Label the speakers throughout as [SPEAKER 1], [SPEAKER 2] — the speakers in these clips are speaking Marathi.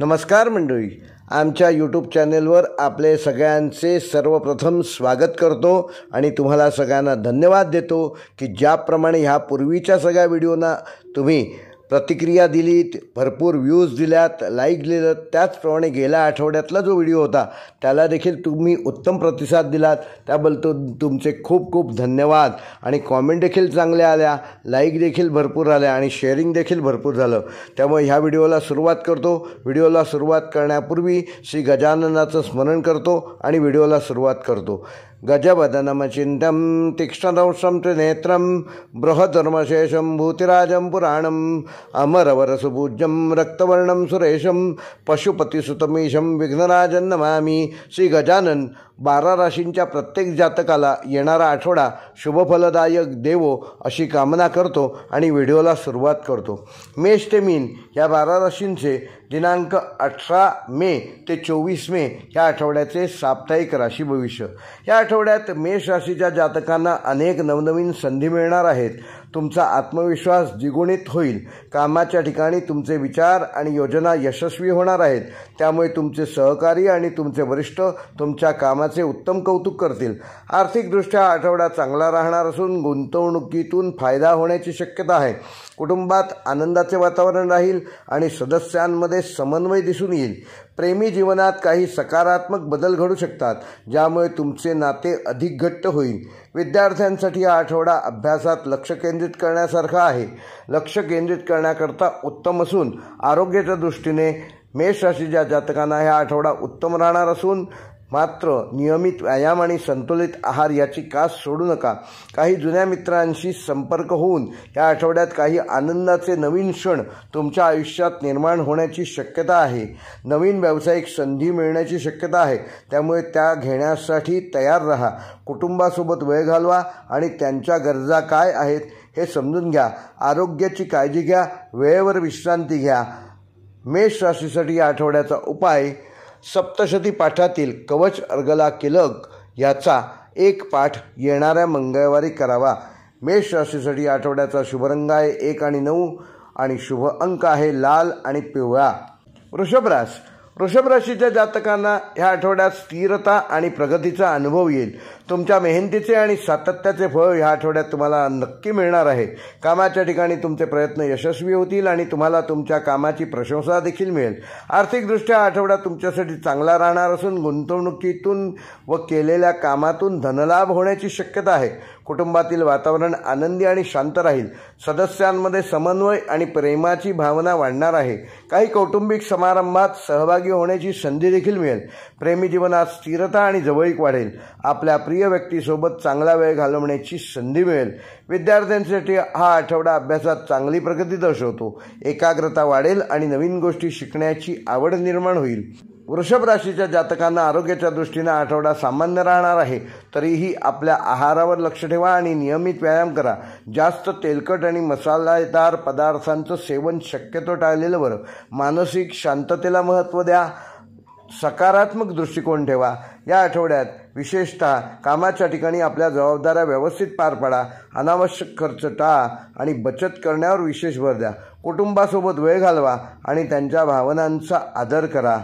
[SPEAKER 1] नमस्कार मंडळी, आमच्या यूट्यूब चॅनेलवर आपले सगळ्यांचे सर्वप्रथम स्वागत करतो आणि तुम्हाला सगळ्यांना धन्यवाद देतो की ज्याप्रमाणे ह्या पूर्वीच्या सगळ्या व्हिडिओना तुम्ही प्रतिक्रिया दिलीत, भरपूर व्ह्यूज दिल्यात, लाईक दिलं, त्याचप्रमाणे गेल्या आठवड्यातला जो व्हिडिओ होता त्याला देखील तुम्ही उत्तम प्रतिसाद दिलात. त्याबद्दल तुमचे खूप खूप धन्यवाद. आणि कॉमेंट देखील चांगल्या आल्या, लाईक देखील भरपूर आल्या आणि शेअरिंग देखील भरपूर झालं. त्यामुळे ह्या व्हिडिओला सुरुवात करतो. व्हिडिओला सुरुवात करण्यापूर्वी श्री गजाननाचं स्मरण करतो आणि व्हिडिओला सुरुवात करतो. गजवदनमचिन्त्यं तीक्ष्णदंष्ट्रं त्रिनेत्रं बृहद्धर्मशेषं भूतिराजं पुराणं अमरवरसुपूज्यं रक्तवर्णं सुरेशं पशुपतिसुतमीशं विघ्नराजं नमामि. श्री गजानन 12 राशींच्या प्रत्येक जातकाला येणारा आठवडा शुभफलदायक देवो अशी कामना करतो आणि व्हिडिओला सुरुवात करतो. मेष ते मीन या 12 राशींचे दिनांक 18 मे ते 24 मे ह्या आठवड्याचे साप्ताहिक राशी भविष्य. या आठवड्यात मेष राशीच्या जातकांना अनेक नवनवीन संधी मिळणार आहेत. तुमचा आत्मविश्वास द्विगुणित होईल. कामाच्या ठिकाणी तुमचे विचार आणि योजना यशस्वी होणार आहेत. त्यामुळे तुमचे सहकारी आणि तुमचे वरिष्ठ तुमच्या कामाचे उत्तम कौतुक करतील. आर्थिकदृष्ट्या आठवडा चांगला राहणार असून गुंतवणुकीतून फायदा होण्याची शक्यता आहे. कुटुंबात आनंदाचे वातावरण राहील आणि सदस्यांमध्ये समन्वय दिसून येईल. प्रेमी जीवनात काही सकारात्मक बदल घडू शकतात, ज्यामुळे तुमचे नाते अधिक घट्ट होईल. विद्यार्थ्यांसाठी हा आठवडा अभ्यासात लक्ष केंद्रित करण्यासारखा आहे. लक्ष केंद्रित करण्याकरता उत्तम असून आरोग्याच्या दृष्टीने मेष राशीच्या जातकांना हा आठवडा उत्तम राहणार असून मात्र नियमित व्यायाम आणि संतुलित आहार याची कास सोडू नका. काही जुन्या मित्रांशी संपर्क होऊन या आठवड्यात काही आनंदाचे नवीन क्षण तुमच्या आयुष्यात निर्माण होण्याची शक्यता आहे. नवीन व्यावसायिक संधी मिळण्याची शक्यता आहे, त्यामुळे त्या घेण्यासाठी तयार राहा. कुटुंबासोबत वेळ घालवा आणि त्यांच्या गरजा काय आहेत हे समजून घ्या. आरोग्याची काळजी घ्या, वेळेवर विश्रांती घ्या. मेष राशीसाठी या आठवड्याचा उपाय सप्तशती पाठातील कवच अर्गला किलक याचा एक पाठ येणाऱ्या मंगळवारी करावा. मेष राशीसाठी आठवड्याचा शुभ रंग आहे 1 आणि 9 आणि शुभ अंक आहे लाल आणि पिवळा. वृषभ राशीच्या जातकांना ह्या आठवड्यात स्थिरता आणि प्रगतीचा अनुभव येईल. तुमच्या मेहनतीचे आणि सातत्याचे फळ ह्या आठवड्यात तुम्हाला नक्की मिळणार आहे. कामाच्या ठिकाणी तुमचे प्रयत्न यशस्वी होतील आणि तुम्हाला तुमच्या कामाची प्रशंसा देखील मिळेल. आर्थिकदृष्ट्या आठवडा तुमच्यासाठी चांगला राहणार असून गुंतवणुकीतून व केलेल्या कामातून धनलाभ होण्याची शक्यता आहे. कुटुंबातील वातावरण आनंदी आणि शांत राहील. सदस्यांमध्ये समन्वय आणि प्रेमाची भावना वाढणार आहे. काही कौटुंबिक समारंभात सहभागी होण्याची संधी देखील मिळेल. प्रेमी जीवनात स्थिरता आणि जवळीक वाढेल. आपल्या प्रिय व्यक्तीसोबत चांगला वेळ घालवण्याची संधी मिळेल. विद्यार्थ्यांसाठी हा आठवडा अभ्यासात चांगली प्रगती दर्शवतो. एकाग्रता वाढेल आणि नवीन गोष्टी शिकण्याची आवड निर्माण होईल. वृषभ राशीच्या जातकांना आरोग्याच्या दृष्टीने आठवडा सामान्य राहणार आहे. तरीही आपल्या आहारावर लक्ष ठेवा आणि नियमित व्यायाम करा. जास्त तेलकट आणि मसालेदार पदार्थांचं सेवन शक्यतो टाळलेलं बरं. मानसिक शांततेला महत्त्व द्या. सकारात्मक दृष्टिकोन ठेवा. या आठवड्यात विशेषतः कामाच्या ठिकाणी आपल्या जबाबदाऱ्या व्यवस्थित पार पाडा. अनावश्यक खर्च टाळा आणि बचत करण्यावर विशेष भर द्या. कुटुंबासोबत वेळ घालवा आणि त्यांच्या भावनांचा आदर करा.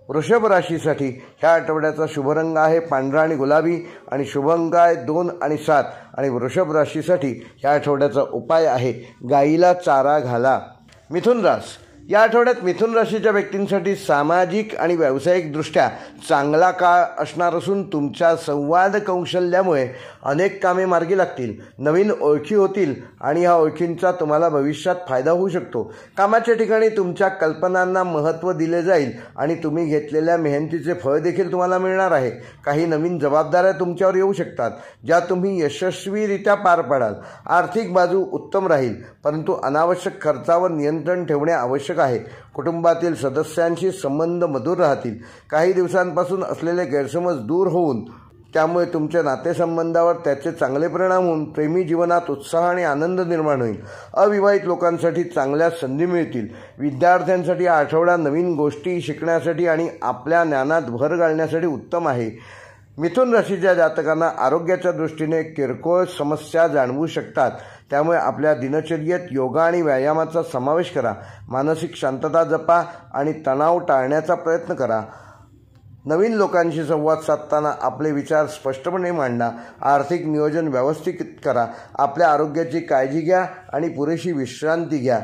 [SPEAKER 1] वृषभ राशीसाठी ह्या आठवड्याचा शुभ रंग आहे पांढरा आणि गुलाबी आणि शुभ अंक आहे 2 आणि 7 आणि वृषभ राशीसाठी ह्या आठवड्याचा उपाय आहे गाईला चारा घाला. मिथुन रास या आठवड्यात मिथुन राशीच्या व्यक्तींसाठी सामाजिक आणि व्यावसायिकदृष्ट्या चांगला काळ असणार असून तुमच्या संवाद कौशल्यामुळे अनेक कामे मार्गी लागतील. नवीन ओळखी होतील आणि ह्या ओळखींचा तुम्हाला भविष्यात फायदा होऊ शकतो. कामाच्या ठिकाणी तुमच्या कल्पनांना महत्त्व दिले जाईल आणि तुम्ही घेतलेल्या मेहनतीचे फळ देखील तुम्हाला मिळणार आहे. काही नवीन जबाबदाऱ्या तुमच्यावर येऊ शकतात, ज्या तुम्ही यशस्वीरित्या पार पाडाल. आर्थिक बाजू उत्तम राहील, परंतु अनावश्यक खर्चावर नियंत्रण ठेवणे आवश्यक आहे. कुटुंबातील सदस्यांशी संबंध मधुर राहतील. काही दिवसांपासून असलेले गैरसमज दूर होऊन त्यामुळे तुमच्या नातेसंबंधावर त्याचे चांगले परिणाम होऊन प्रेमी जीवनात उत्साह आणि आनंद निर्माण होईल. अविवाहित लोकांसाठी चांगल्या संधी मिळतील. विद्यार्थ्यांसाठी हा आठवडा नवीन गोष्टी शिकण्यासाठी आणि आपल्या ज्ञानात भर घालण्यासाठी उत्तम आहे. मिथुन राशीच्या जातकांना आरोग्याच्या दृष्टीने किरकोळ समस्या जाणवू शकतात, त्यामुळे आपल्या दिनचर्येत योगा आणि व्यायामाचा समावेश करा. मानसिक शांतता जपा आणि तणाव टाळण्याचा प्रयत्न करा. नवीन लोकांशी संवाद साधताना आपले विचार स्पष्टपणे मांडा. आर्थिक नियोजन व्यवस्थित करा. आपल्या आरोग्याची काळजी घ्या आणि पुरेशी विश्रांती घ्या.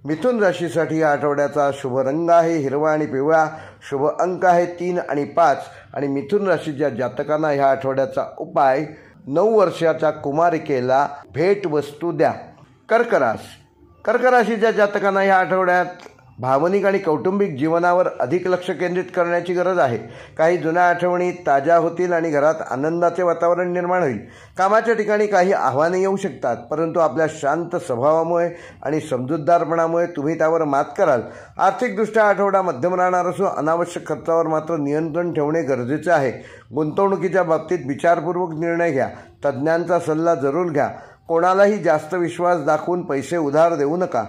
[SPEAKER 1] मिथुन राशीसाठी या आठवड्याचा शुभ रंग आहे हिरवा आणि पिवळा. शुभ अंक आहे 3 आणि 5. आणि मिथुन राशीच्या जातकांना ह्या आठवड्याचा उपाय 9 वर्षाच्या कुमारिकेला भेटवस्तू द्या. कर्क राशीच्या जातकांना ह्या आठवड्यात भावनिक आणि कौटुंबिक जीवनावर अधिक लक्ष केंद्रित करण्याची गरज आहे. काही जुन्या आठवणी ताज्या होतील आणि घरात आनंदाचे वातावरण निर्माण होईल. कामाच्या ठिकाणी काही आव्हाने येऊ शकतात, परंतु आपल्या शांत स्वभावामुळे आणि समजूतदारपणामुळे तुम्ही त्यावर मात कराल. आर्थिकदृष्ट्या आठवडा मध्यम राहणार असून अनावश्यक खर्चावर मात्र नियंत्रण ठेवणे गरजेचे आहे. गुंतवणुकीच्या बाबतीत विचारपूर्वक निर्णय घ्या. तज्ज्ञांचा सल्ला जरूर घ्या. कोणालाही जास्त विश्वास दाखवून पैसे उधार देऊ नका.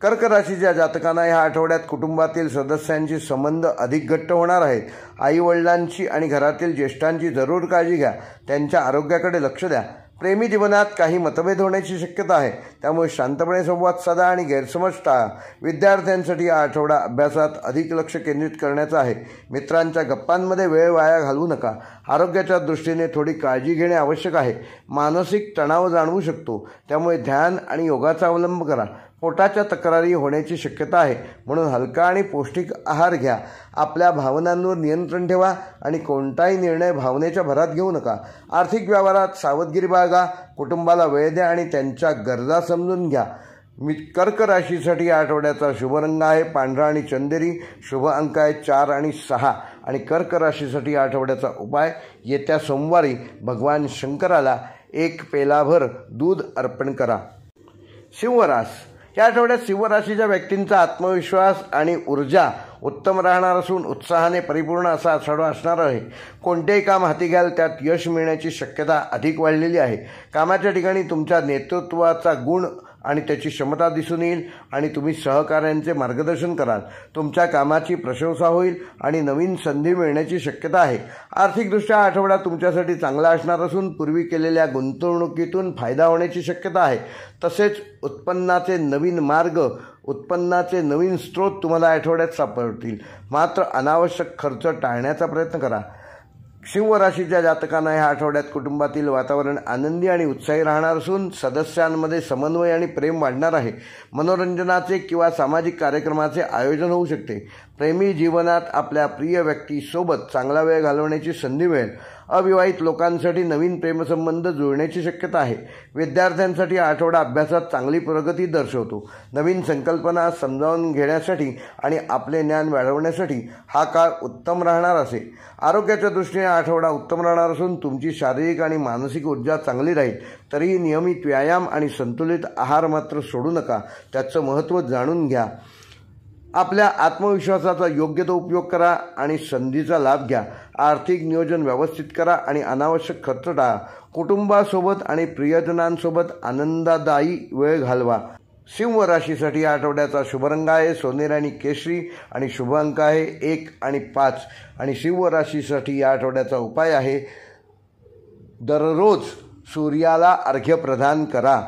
[SPEAKER 1] कर्क राशीच्या जातकांना ह्या आठवड्यात कुटुंबातील सदस्यांशी संबंध अधिक घट्ट होणार आहेत. आईवडिलांची आणि घरातील ज्येष्ठांची जरूर काळजी घ्या. त्यांच्या आरोग्याकडे लक्ष द्या. प्रेमी जीवनात काही मतभेद होण्याची शक्यता आहे, त्यामुळे शांतपणे संवाद साधा आणि गैरसमज टाळा. विद्यार्थ्यांसाठी हा आठवडा अभ्यासात अधिक लक्ष केंद्रित करण्याचा आहे. मित्रांच्या गप्पांमध्ये वेळ वाया घालवू नका. आरोग्याच्या दृष्टीने थोडी काळजी घेणे आवश्यक आहे. मानसिक तणाव जाणवू शकतो, त्यामुळे ध्यान आणि योगाचा अवलंब करा. पोटाच्या तक्रारी होण्याची शक्यता आहे, म्हणून हलका आणि पौष्टिक आहार घ्या. आपल्या भावनांवर नियंत्रण ठेवा आणि कोणताही निर्णय भावनेच्या भरात घेऊ नका. आर्थिक व्यवहारात सावधगिरी बाळगा. कुटुंबाला वेळ द्या आणि त्यांच्या गरजा समजून घ्या. कर्क राशीसाठी या आठवड्याचा शुभ रंग आहे पांढरा आणि चंदेरी. शुभ अंक आहे 4 आणि 6. आणि कर्क राशीसाठी या आठवड्याचा उपाय येत्या सोमवारी भगवान शंकराला 1 पेलाभर दूध अर्पण करा. या आठवड्यात सिंह राशीच्या व्यक्तींचा आत्मविश्वास आणि ऊर्जा उत्तम राहणार असून उत्साहाने परिपूर्ण असा आठवडा असणार आहे. कोणतेही काम हाती घ्याल त्यात यश मिळण्याची शक्यता अधिक वाढलेली आहे. कामाच्या ठिकाणी तुमच्या नेतृत्वाचा गुण आणि त्याची क्षमता दिसून येईल आणि तुम्ही सहकाऱ्यांचे मार्गदर्शन कराल. तुमच्या कामाची प्रशंसा होईल आणि नवीन संधी मिळण्याची शक्यता आहे. आर्थिकदृष्ट्या आठवडा तुमच्यासाठी चांगला असणार असून पूर्वी केलेल्या गुंतवणुकीतून फायदा होण्याची शक्यता आहे. तसेच उत्पन्नाचे नवीन स्रोत तुम्हाला आठवड्यात सापडतील. मात्र अनावश्यक खर्च टाळण्याचा प्रयत्न करा. सिंह राशीच्या जातकांना ह्या आठवड्यात कुटुंबातील वातावरण आनंदी आणि उत्साही राहणार असून सदस्यांमध्ये समन्वय आणि प्रेम वाढणार आहे. मनोरंजनाचे किंवा सामाजिक कार्यक्रमाचे आयोजन होऊ शकते. प्रेमी जीवनात आपल्या प्रिय व्यक्तीसोबत चांगला वेळ घालवण्याची संधी मिळेल. अविवाहित लोकांसाठी नवीन प्रेमसंबंध जुळण्याची शक्यता आहे. विद्यार्थ्यांसाठी आठवडा अभ्यासात चांगली प्रगती दर्शवतो. नवीन संकल्पना समजावून घेण्यासाठी आणि आपले ज्ञान वाढवण्यासाठी हा काळ उत्तम राहणार असेल. आरोग्याच्या दृष्टीने आठवडा उत्तम राहणार असून तुमची शारीरिक आणि मानसिक ऊर्जा चांगली राहील. तरीही नियमित व्यायाम आणि संतुलित आहार मात्र सोडू नका. त्याचं महत्त्व जाणून घ्या. आपल्या आत्मविश्वासाचा योग्य तो उपयोग करा आणि संधीचा लाभ घ्या. आर्थिक नियोजन व्यवस्थित करा आणि अनावश्यक खर्च टाळा. कुटुंबासोबत आणि प्रियजनांसोबत आनंददायी वेळ घालवा. सिंह राशीसाठी या आठवड्याचा शुभ रंग आहे सोनेरी आणि केशरी. आणि शुभ अंक आहे 1 आणि 5. आणि सिंह राशीसाठी या आठवड्याचा उपाय आहे दररोज सूर्याला अर्घ्य प्रदान करा.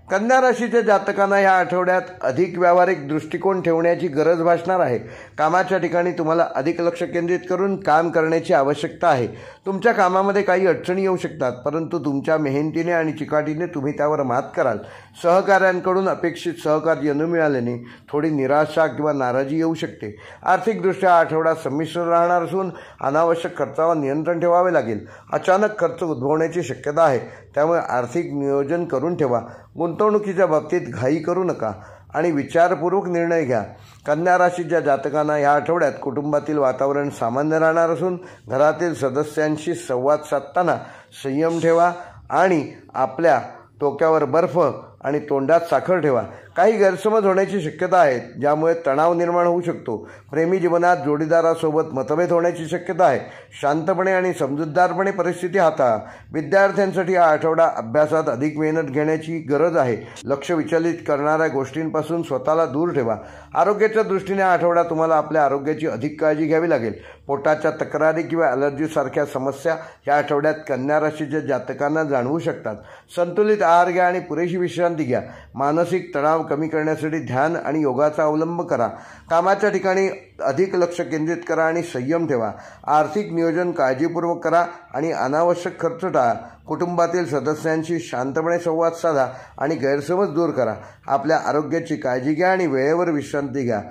[SPEAKER 1] कन्या राशीच्या जातकांना या आठवड्यात अधिक व्यावहारिक दृष्टिकोन ठेवण्याची गरज भासणार आहे. कामाच्या ठिकाणी तुम्हाला अधिक लक्ष केंद्रित करून काम करण्याची आवश्यकता आहे. तुमच्या कामामध्ये काही अडचणी येऊ शकतात, परंतु तुमच्या मेहनतीने आणि चिकाटीने तुम्ही त्यावर मात कराल. सहकाऱ्यांकडून अपेक्षित सहकार्य न मिळाल्याने थोडी निराशा किंवा नाराजी येऊ शकते. आर्थिकदृष्ट्या आठवडा संमिश्र राहणार असून अनावश्यक खर्चावर नियंत्रण ठेवावे लागेल. अचानक खर्च उद्भवण्याची शक्यता आहे, त्यामुळे आर्थिक नियोजन करून ठेवा. गुंतवणुकीच्या बाबतीत घाई करू नका आणि विचारपूर्वक निर्णय घ्या. कन्या राशीच्या जातकांना या आठवड्यात कुटुंबातील वातावरण सामान्य राहणार असून घरातील सदस्यांशी संवाद साधताना संयम ठेवा आणि आपल्या डोक्यावर बर्फ आणि तोंडात साखर ठेवा. काही गैरसमज होण्याची शक्यता आहे, ज्यामुळे तणाव निर्माण होऊ शकतो. प्रेमी जीवनात जोडीदारासोबत मतभेद होण्याची शक्यता आहे. शांतपणे आणि समजूतदारपणे परिस्थिती हाताळा. विद्यार्थ्यांसाठी हा आठवडा अभ्यासात अधिक मेहनत घेण्याची गरज आहे. लक्ष विचलित करणाऱ्या गोष्टींपासून स्वतःला दूर ठेवा. आरोग्याच्या दृष्टीने हा आठवडा तुम्हाला आपल्या आरोग्याची अधिक काळजी घ्यावी लागेल. पोटाच्या तक्रारी किंवा ॲलर्जीसारख्या समस्या या आठवड्यात कन्या राशीच्या जातकांना जाणवू शकतात. संतुलित आहार घ्या आणि पुरेशी विश्रांती घ्या. मानसिक तणाव कमी करण्यासाठी ध्यान आणि योगाचा अवलंब करा. कामाच्या ठिकाणी अधिक लक्ष केंद्रित करा आणि संयम ठेवा. आर्थिक नियोजन काळजीपूर्वक करा आणि अनावश्यक खर्च टाळा. कुटुंबातील सदस्यांशी शांतपणे संवाद साधा आणि गैरसमज दूर करा. आपल्या आरोग्याची काळजी घ्या आणि वेळेवर विश्रांती घ्या.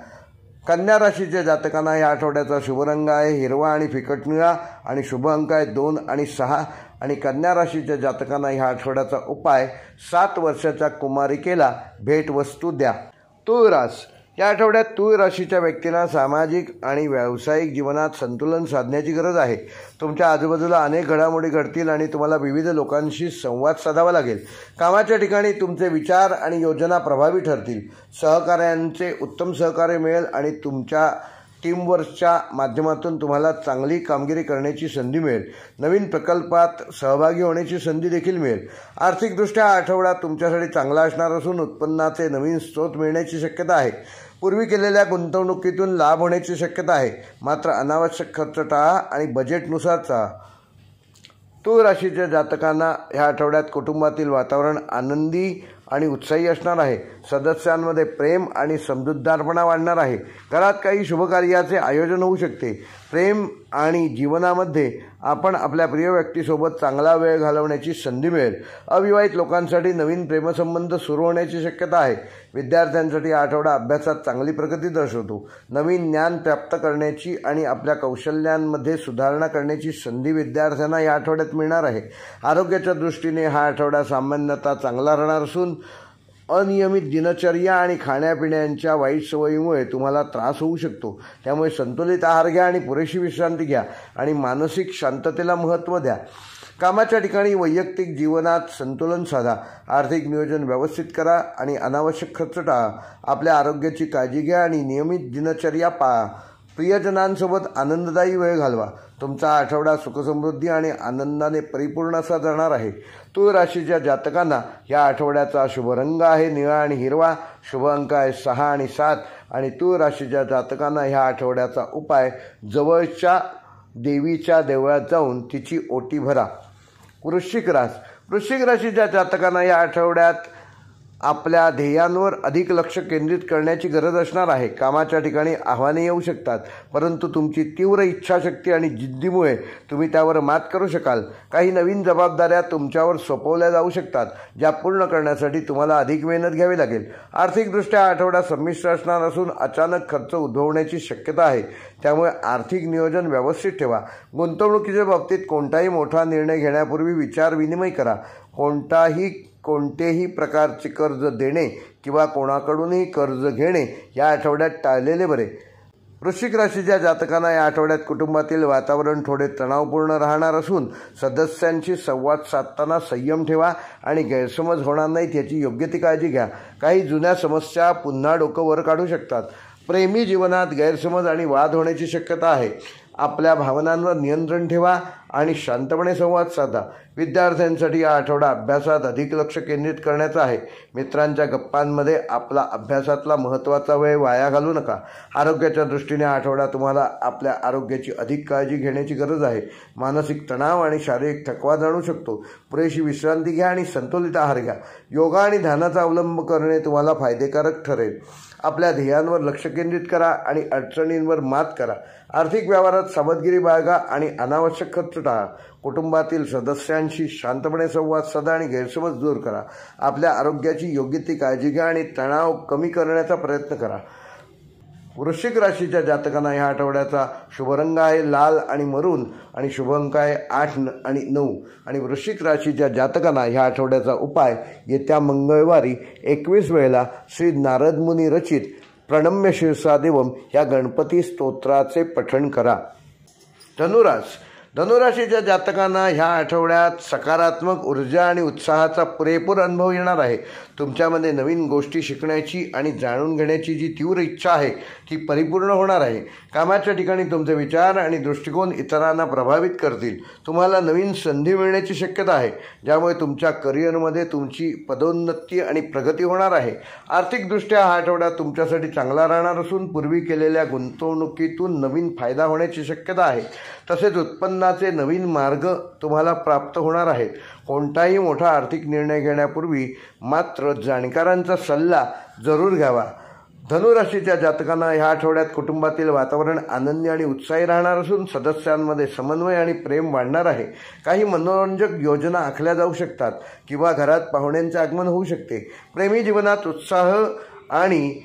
[SPEAKER 1] कन्या राशीच्या जातकांना या आठवड्याचा शुभ रंग आहे हिरवा आणि फिकट निळा आणि शुभ अंक आहे 2 आणि 6. आणि कन्या राशीच्या जातकांना ह्या आठवड्याचा उपाय 7 वर्षाच्या कुमारिकेला भेटवस्तू द्या. तुळ रास या आठवड्यात तुळ राशीच्या व्यक्तींना सामाजिक आणि व्यावसायिक जीवनात संतुलन साधण्याची गरज आहे. तुमच्या आजूबाजूला अनेक घडामोडी घडतील आणि तुम्हाला विविध लोकांशी संवाद साधावा लागेल. कामाच्या ठिकाणी तुमचे विचार आणि योजना प्रभावी ठरतील. सहकाऱ्यांचे उत्तम सहकार्य मिळेल आणि तुमच्या टीमवर्कच्या माध्यमातून तुम्हाला चांगली कामगिरी करण्याची संधी मिळेल. नवीन प्रकल्पात सहभागी होण्याची संधी देखील मिळेल. आर्थिकदृष्ट्या हा आठवडा तुमच्यासाठी चांगला असणार असून उत्पन्नाचे नवीन स्रोत मिळण्याची शक्यता आहे. पूर्वी केलेल्या गुंतवणुकीतून लाभ होण्याची शक्यता आहे. मात्र अनावश्यक खर्च टाळा आणि बजेटनुसार चाला. तुळ राशीच्या जातकांना ह्या आठवड्यात कुटुंबातील वातावरण आनंदी आणि उत्साही असणार आहे. सदस्यांमध्ये प्रेम आणि समजूतदारपणा वाढणार आहे. घरात काही शुभकार्याचे आयोजन होऊ शकते. प्रेम आणि जीवनामध्ये आपण आपल्या प्रिय व्यक्तीसोबत चांगला वेळ घालवण्याची संधी मिळेल. अविवाहित लोकांसाठी नवीन प्रेमसंबंध सुरू होण्याची शक्यता आहे. विद्यार्थ्यांसाठी हा आठवडा अभ्यासात चांगली प्रगती दर्शवतो. नवीन ज्ञान प्राप्त करण्याची आणि आपल्या कौशल्यांमध्ये सुधारणा करण्याची संधी विद्यार्थ्यांना या आठवड्यात मिळणार आहे. आरोग्याच्या दृष्टीने हा आठवडा सामान्यतः चांगला राहणार असून अनियमित दिनचर्या आणि खाण्यापिण्याच्या वाईट सवयीमुळे तुम्हाला त्रास होऊ शकतो. त्यामुळे संतुलित आहार घ्या आणि पुरेशी विश्रांती घ्या आणि मानसिक शांततेला महत्त्व द्या. कामाच्या ठिकाणी वैयक्तिक जीवनात संतुलन साधा. आर्थिक नियोजन व्यवस्थित करा आणि अनावश्यक खर्च टाळा. आपल्या आरोग्याची काळजी घ्या आणि नियमित दिनचर्या पाळा. प्रियजनांसोबत आनंददायी वेळ घालवा. तुमचा आठवडा सुखसमृद्धी आणि आनंदाने परिपूर्ण असा जाणार आहे. तुळ राशीच्या जातकांना या आठवड्याचा शुभ रंग आहे निळा आणि हिरवा. शुभ अंक आहे 6 आणि 7. आणि तुळ राशीच्या जातकांना ह्या आठवड्याचा उपाय जवळच्या देवीच्या देवळात जाऊन तिची ओटी भरा. वृश्चिक राशीच्या जातकांना या आठवड्यात आपल्या ध्येयांवर अधिक लक्ष केंद्रित करण्याची गरज असणार आहे. कामाच्या ठिकाणी आव्हाने येऊ शकतात, परंतु तुमची तीव्र इच्छाशक्ती आणि जिद्दीमुळे तुम्ही त्यावर मात करू शकाल. काही नवीन जबाबदाऱ्या तुमच्यावर सोपवल्या जाऊ शकतात, ज्या पूर्ण करण्यासाठी तुम्हाला अधिक मेहनत घ्यावी लागेल. आर्थिकदृष्ट्या हा आठवडा संमिश्र असणार असून अचानक खर्च उद्भवण्याची शक्यता आहे. त्यामुळे आर्थिक नियोजन व्यवस्थित ठेवा. गुंतवणुकीच्या बाबतीत कोणताही मोठा निर्णय घेण्यापूर्वी विचारविनिमय करा. कोणतेही प्रकारचे कर्ज देणे किंवा कोणाकडूनही कर्ज घेणे या आठवड्यात टाळलेले बरे. वृश्चिक राशीच्या जातकांना या आठवड्यात कुटुंबातील वातावरण थोडे तणावपूर्ण राहणार असून सदस्यांशी संवाद साधताना संयम ठेवा आणि गैरसमज होणार नाहीत याची योग्य ती काळजी घ्या. काही जुन्या समस्या पुन्हा डोकं वर काढू शकतात. प्रेमी जीवनात गैरसमज आणि वाद होण्याची शक्यता आहे. आपल्या भावनांवर नियंत्रण ठेवा आणि शांतपणे संवाद साधा. विद्यार्थ्यांसाठी हा आठवडा अभ्यासात अधिक लक्ष केंद्रित करण्याचा आहे. मित्रांच्या गप्पांमध्ये आपला अभ्यासातला महत्त्वाचा वेळ वाया घालवू नका. आरोग्याच्या दृष्टीने हा आठवडा तुम्हाला आपल्या आरोग्याची अधिक काळजी घेण्याची गरज आहे. मानसिक तणाव आणि शारीरिक थकवा जाणू शकतो. पुरेशी विश्रांती घ्या आणि संतुलित आहार घ्या. योगा आणि ध्यानाचा अवलंब करणे तुम्हाला फायदेकारक ठरेल. आपल्या ध्येयांवर लक्ष केंद्रित करा आणि अडचणींवर मात करा. आर्थिक व्यवहारात सावधगिरी बाळगा आणि अनावश्यक खर्च टाळा. कुटुंबातील सदस्यांशी शांतपणे संवाद साधा आणि गैरसमज दूर करा. आपल्या आरोग्याची योग्य ती काळजी घ्या आणि तणाव कमी करण्याचा प्रयत्न करा. वृश्चिक राशीच्या जातकांना ह्या आठवड्याचा शुभ रंग आहे लाल आणि मरून आणि शुभ अंक आहे 8 आणि 9. आणि वृश्चिक राशीच्या जातकांना ह्या आठवड्याचा उपाय येत्या मंगळवारी 21 वेळेला श्री नारद मुनी रचित प्रणम्य शिरसा देवम या गणपती स्तोत्राचे पठण करा. धनुरास धनुराशीच्या जातकांना ह्या आठवड्यात सकारात्मक ऊर्जा आणि उत्साहाचा पुरेपूर अनुभव येणार आहे. तुमच्यामध्ये नवीन गोष्टी शिकण्याची आणि जाणून घेण्याची जी तीव्र इच्छा आहे ती परिपूर्ण होणार आहे. कामाच्या ठिकाणी तुमचे विचार आणि दृष्टिकोन इतरांना प्रभावित करतील. तुम्हाला नवीन संधी मिळण्याची शक्यता आहे, ज्यामुळे तुमच्या करिअरमध्ये तुमची पदोन्नती आणि प्रगती होणार आहे. आर्थिकदृष्ट्या हा आठवडा तुमच्यासाठी चांगला राहणार असून पूर्वी केलेल्या गुंतवणुकीतून नवीन फायदा होण्याची शक्यता आहे. तसेच उत्पन्नाचे नवीन मार्ग तुम्हाला प्राप्त होणार आहेत. कोणताही मोठा आर्थिक निर्णय घेण्यापूर्वी मात्र जाणकारांचा सल्ला जरूर घ्यावा. धनुराशीच्या जातकांना ह्या आठवड्यात कुटुंबातील वातावरण आनंदी आणि उत्साही राहणार असून सदस्यांमध्ये समन्वय आणि प्रेम वाढणार आहे. काही मनोरंजक योजना आखल्या जाऊ शकतात किंवा घरात पाहुण्यांचे आगमन होऊ शकते. प्रेमी जीवनात उत्साह आणि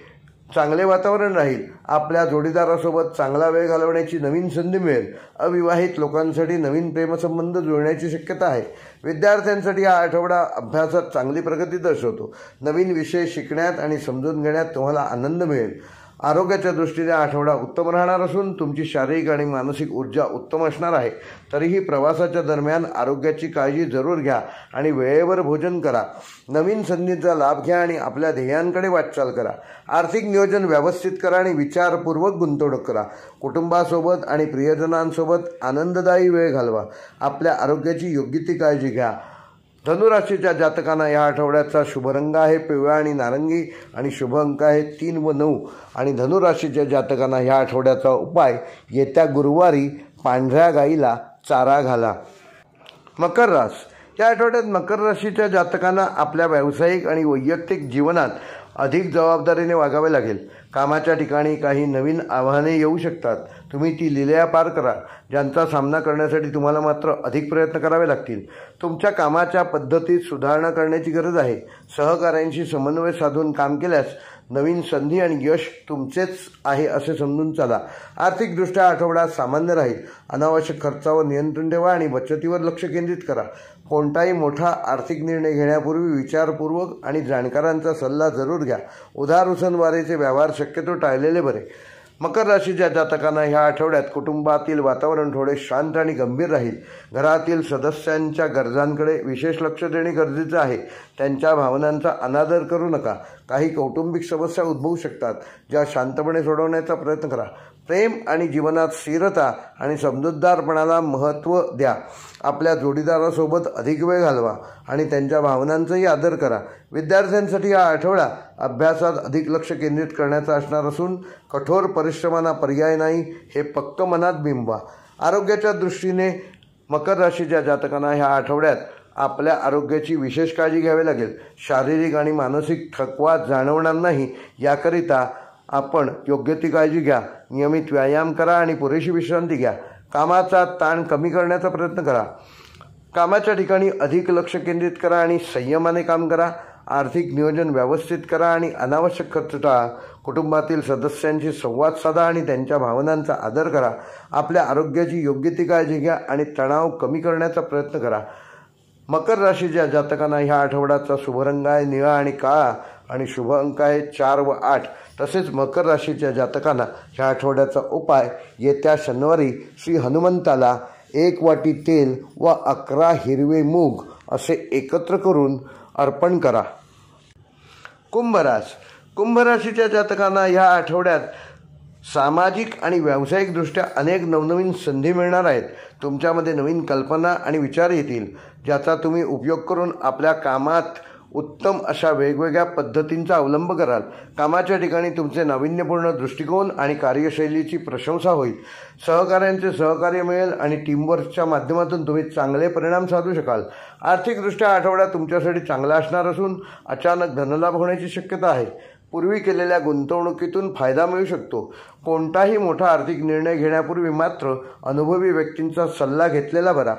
[SPEAKER 1] चांगले वातावरण राहील. आपल्या जोडीदारासोबत चांगला वेळ घालवण्याची नवीन संधी मिळेल. अविवाहित लोकांसाठी नवीन प्रेमसंबंध जुळण्याची शक्यता आहे. विद्यार्थ्यांसाठी हा आठवडा अभ्यासात चांगली प्रगती दर्शवतो. नवीन विषय शिकण्यात आणि समजून घेण्यात तुम्हाला आनंद मिळेल. आरोग्याच्या दृष्टीने आठवडा उत्तम राहणार असून तुमची शारीरिक आणि मानसिक ऊर्जा उत्तम असणार आहे. तरीही प्रवासाच्या दरम्यान आरोग्याची काळजी जरूर घ्या आणि वेळेवर भोजन करा. नवीन संधीचा लाभ घ्या आणि आपल्या ध्येयांकडे वाटचाल करा. आर्थिक नियोजन व्यवस्थित करा आणि विचारपूर्वक गुंतवणूक करा. कुटुंबासोबत आणि प्रियजनांसोबत आनंददायी वेळ घालवा. आपल्या आरोग्याची योग्य ती काळजी घ्या. धनुराशीच्या जातकांना या आठवड्याचा शुभ रंग आहे पिवळा आणि नारंगी आणि शुभ अंक आहे 3 व 9. आणि धनुराशीच्या जातकांना ह्या आठवड्याचा उपाय येत्या गुरुवारी पांढऱ्या गाईला चारा घाला. मकर रास. या आठवड्यात मकर राशीच्या जातकांना आपल्या व्यावसायिक आणि वैयक्तिक जीवनात अधिक जबाबदारीने वागावे लागेल. कामाच्या ठिकाणी काही नवीन आव्हाने येऊ शकतात. तुम्ही ती लिलया पार करा, ज्यांचा सामना करण्यासाठी तुम्हाला मात्र अधिक प्रयत्न करावे लागतील. तुमच्या कामाच्या पद्धतीत सुधारणा करण्याची गरज आहे. सहकाऱ्यांशी समन्वय साधून काम केल्यास नवीन संधी आणि यश तुमचेच आहे असे समजून चला. आर्थिकदृष्ट्या आठवडा सामान्य राहील. अनावश्यक खर्चावर नियंत्रण ठेवा आणि बचतीवर लक्ष केंद्रित करा. कोणताही मोठा आर्थिक निर्णय घेण्यापूर्वी विचारपूर्वक आणि जाणकारांचा सल्ला जरूर घ्या. उधार उसनवारीचे व्यवहार शक्यतो टाळलेले बरे. मकर राशीच्या जातकांना ह्या आठवड्यात कुटुंबातील वातावरण थोडे शांत आणि गंभीर राहील. घरातील सदस्यांच्या गरजांकडे विशेष लक्ष देणे गरजेचे आहे. त्यांच्या भावनांचा अनादर करू नका. काही कौटुंबिक समस्या उद्भवू शकतात, ज्या शांतपणे सोडवण्याचा प्रयत्न करा. प्रेम आणि जीवनात स्थिरता आणि समजूतदारपणाला महत्त्व द्या. आपल्या जोडीदारासोबत अधिक वेळ घालवा आणि त्यांच्या भावनांचाही आदर करा. विद्यार्थ्यांसाठी हा आठवडा अभ्यासात अधिक लक्ष केंद्रित करण्याचा असणार असून कठोर परिश्रमांना पर्याय नाही हे पक्क मनात बिंबवा. आरोग्याच्या दृष्टीने मकर राशीच्या जातकांना ह्या आठवड्यात आपल्या आरोग्याची विशेष काळजी घ्यावी लागेल. शारीरिक आणि मानसिक थकवा जाणवणार नाही याकरिता आपण योग्य ती काळजी घ्या. नियमित व्यायाम करा आणि पुरेशी विश्रांती घ्या. कामाचा ताण कमी करण्याचा प्रयत्न करा. कामाच्या ठिकाणी अधिक लक्ष केंद्रित करा आणि संयमाने काम करा. आर्थिक नियोजन व्यवस्थित करा आणि अनावश्यक खर्च टाळा. कुटुंबातील सदस्यांशी संवाद साधा आणि त्यांच्या भावनांचा आदर करा. आपल्या आरोग्याची योग्य ती काळजी घ्या आणि तणाव कमी करण्याचा प्रयत्न करा. मकर राशीच्या जातकांना ह्या आठवड्याचा शुभ रंग आहे निळा आणि काळा आणि शुभ अंक आहे 4 व 8. तसेच मकर राशीच्या जातकांना ह्या आठवड्याचा उपाय येत्या शनिवारी श्री हनुमंताला 1 वाटी तेल व 11 हिरवे मूग असे एकत्र करून अर्पण करा. कुंभरास. कुंभ राशीच्या जातकांना ह्या आठवड्यात सामाजिक आणि व्यावसायिकदृष्ट्या अनेक नवनवीन संधी मिळणार आहेत. तुमच्यामध्ये नवीन कल्पना आणि विचार येतील, ज्याचा तुम्ही उपयोग करून आपल्या कामात उत्तम अशा वेगवेगळ्या पद्धतींचा अवलंब कराल. कामाच्या ठिकाणी तुमचे नाविन्यपूर्ण दृष्टिकोन आणि कार्यशैलीची प्रशंसा होईल. सहकाऱ्यांचे सहकार्य मिळेल आणि टीमवर्कच्या माध्यमातून तुम्ही चांगले परिणाम साधू शकाल. आर्थिकदृष्ट्या आठवडा तुमच्यासाठी चांगला असणार असून अचानक धनलाभ होण्याची शक्यता आहे. पूर्वी केलेल्या गुंतवणुकीतून फायदा मिळू शकतो. कोणताही मोठा आर्थिक निर्णय घेण्यापूर्वी मात्र अनुभवी व्यक्तींचा सल्ला घेतलेला बरा.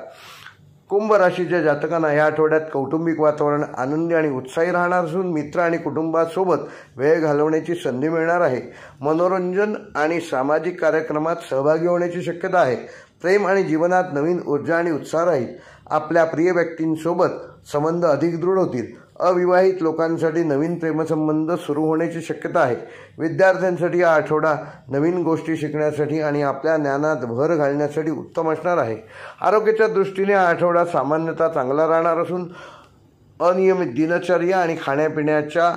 [SPEAKER 1] कुंभ राशीच्या जातकांना या आठवड्यात कौटुंबिक वातावरण आनंदी आणि उत्साही राहणार असून मित्र आणि कुटुंबासोबत वेळ घालवण्याची संधी मिळणार आहे. मनोरंजन आणि सामाजिक कार्यक्रमात सहभागी होण्याची शक्यता आहे. प्रेम आणि जीवनात नवीन ऊर्जा आणि उत्साह राहील. आपल्या प्रिय व्यक्तींसोबत संबंध अधिक दृढ होतील. अविवाहित लोकांसाठी नवीन प्रेमसंबंध सुरू होण्याची शक्यता आहे. विद्यार्थ्यांसाठी हा आठवडा नवीन गोष्टी शिकण्यासाठी आणि आपल्या ज्ञानात भर घालण्यासाठी उत्तम असणार आहे. आरोग्याच्या दृष्टीने हा आठवडा सामान्यतः चांगला राहणार असून अनियमित दिनचर्या आणि खाण्यापिण्याच्या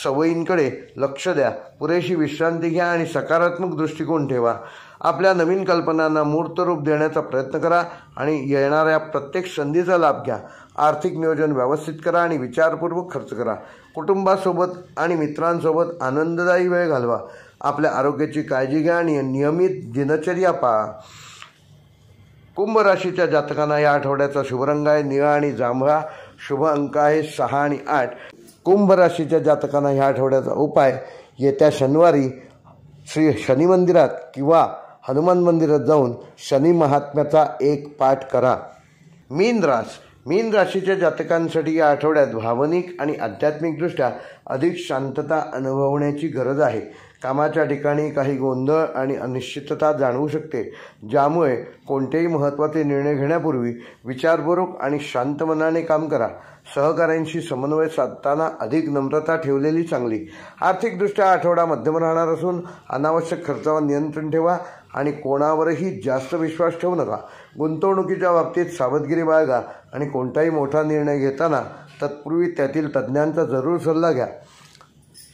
[SPEAKER 1] सवयींकडे लक्ष द्या. पुरेशी विश्रांती घ्या आणि सकारात्मक दृष्टिकोन ठेवा. आपल्या नवीन कल्पनांना मूर्त रूप देण्याचा प्रयत्न करा आणि येणाऱ्या प्रत्येक संधीचा लाभ घ्या. आर्थिक नियोजन व्यवस्थित करा आणि विचारपूर्वक खर्च करा. कुटुंबासोबत आणि मित्रांसोबत आनंददायी वेळ घालवा. आपल्या आरोग्याची काळजी घ्या आणि नियमित दिनचर्या पाळा. कुंभ राशीच्या जातकांना या आठवड्याचा शुभ रंग आहे निळा आणि जांभळा. शुभ अंक आहे 6 आणि 8. कुंभ राशीच्या जातकांना ह्या आठवड्याचा उपाय येत्या शनिवारी श्री शनी मंदिरात किंवा हनुमान मंदिरात जाऊन शनी महात्म्याचा एक पाठ करा. मीन राशीच्या जातकांसाठी या आठवड्यात भावनिक आणि आध्यात्मिकदृष्ट्या अधिक शांतता अनुभवण्याची गरज आहे. कामाच्या ठिकाणी काही गोंधळ आणि अनिश्चितता जाणवू शकते, ज्यामुळे कोणतेही महत्त्वाचे निर्णय घेण्यापूर्वी विचारपूर्वक आणि शांत मनाने काम करा. सहकाऱ्यांशी समन्वय साधताना अधिक नम्रता ठेवलेली चांगली. आर्थिकदृष्ट्या आठवडा मध्यम राहणार असून अनावश्यक खर्चावर नियंत्रण ठेवा आणि कोणावरही जास्त विश्वास ठेवू नका. गुंतवणुकीच्या बाबतीत सावधगिरी बाळगा आणि कोणताही मोठा निर्णय घेताना तत्पूर्वी त्यातील तज्ज्ञांचा जरूर सल्ला घ्या.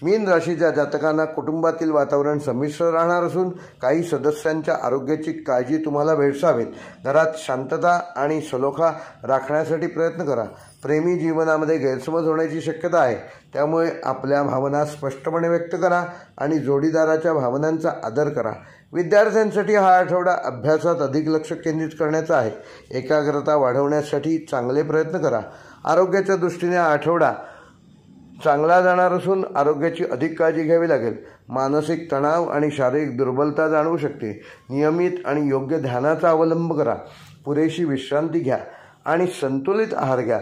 [SPEAKER 1] मीन राशीच्या जातकांना कुटुंबातील वातावरण संमिश्र राहणार असून काही सदस्यांच्या आरोग्याची काळजी तुम्हाला भेडसावेल. घरात शांतता आणि सलोखा राखण्यासाठी प्रयत्न करा. प्रेमी जीवनामध्ये गैरसमज होण्याची शक्यता आहे, त्यामुळे आपल्या भावना स्पष्टपणे व्यक्त करा आणि जोडीदाराच्या भावनांचा आदर करा. विद्यार्थ्यांसाठी हा आठवडा अभ्यासात अधिक लक्ष केंद्रित करण्याचा आहे. एकाग्रता वाढवण्यासाठी चांगले प्रयत्न करा. आरोग्याच्या दृष्टीने हा आठवडा चांगला जाणार असून आरोग्याची अधिक काळजी घ्यावी लागेल. मानसिक तणाव आणि शारीरिक दुर्बलता जाणवू शकते. नियमित आणि योग्य ध्यानाचा अवलंब करा. पुरेशी विश्रांती घ्या आणि संतुलित आहार घ्या.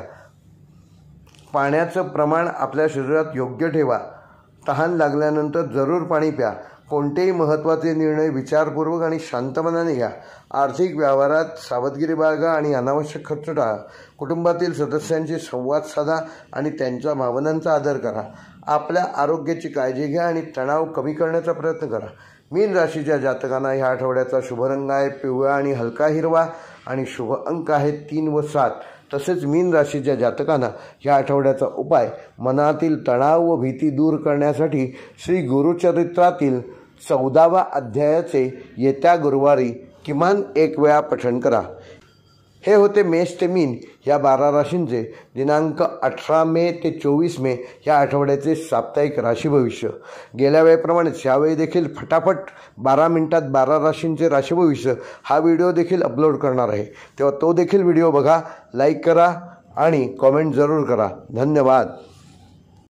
[SPEAKER 1] पाण्याचं प्रमाण आपल्या शरीरात योग्य ठेवा. तहान लागल्यानंतर जरूर पाणी प्या. कोणतेही महत्त्वाचे निर्णय विचारपूर्वक आणि शांत मनाने घ्या. आर्थिक व्यवहारात सावधगिरी बाळगा आणि अनावश्यक खर्च टाळा. कुटुंबातील सदस्यांशी संवाद साधा आणि त्यांच्या भावनांचा आदर करा. आपल्या आरोग्याची काळजी घ्या आणि तणाव कमी करण्याचा प्रयत्न करा. मीन राशीच्या जातकांना ह्या आठवड्याचा शुभ रंग आहे पिवळा आणि हलका हिरवा आणि शुभ अंक आहे 3 व 7. तसेच मीन राशीच्या जातकांना ह्या आठवड्याचा उपाय मनातील तणाव व भीती दूर करण्यासाठी श्री गुरुचरित्रातील 14व्या अध्यायाचे येत्या गुरुवारी किमान 1 वेळा पठण करा. हे होते मेष ते मीन या 12 राशींचे दिनांक 18 मे ते 24 मे या आठवड्याचे साप्ताहिक राशी भविष्य. गेल्या वेळेप्रमाणेच यावेळी देखील फटाफट 12 मिनिटात 12 राशींचे राशी भविष्य हा व्हिडिओ देखील अपलोड करणार आहे, तेव्हा तो देखील व्हिडिओ बघा, लाईक करा आणि कॉमेंट जरूर करा. धन्यवाद.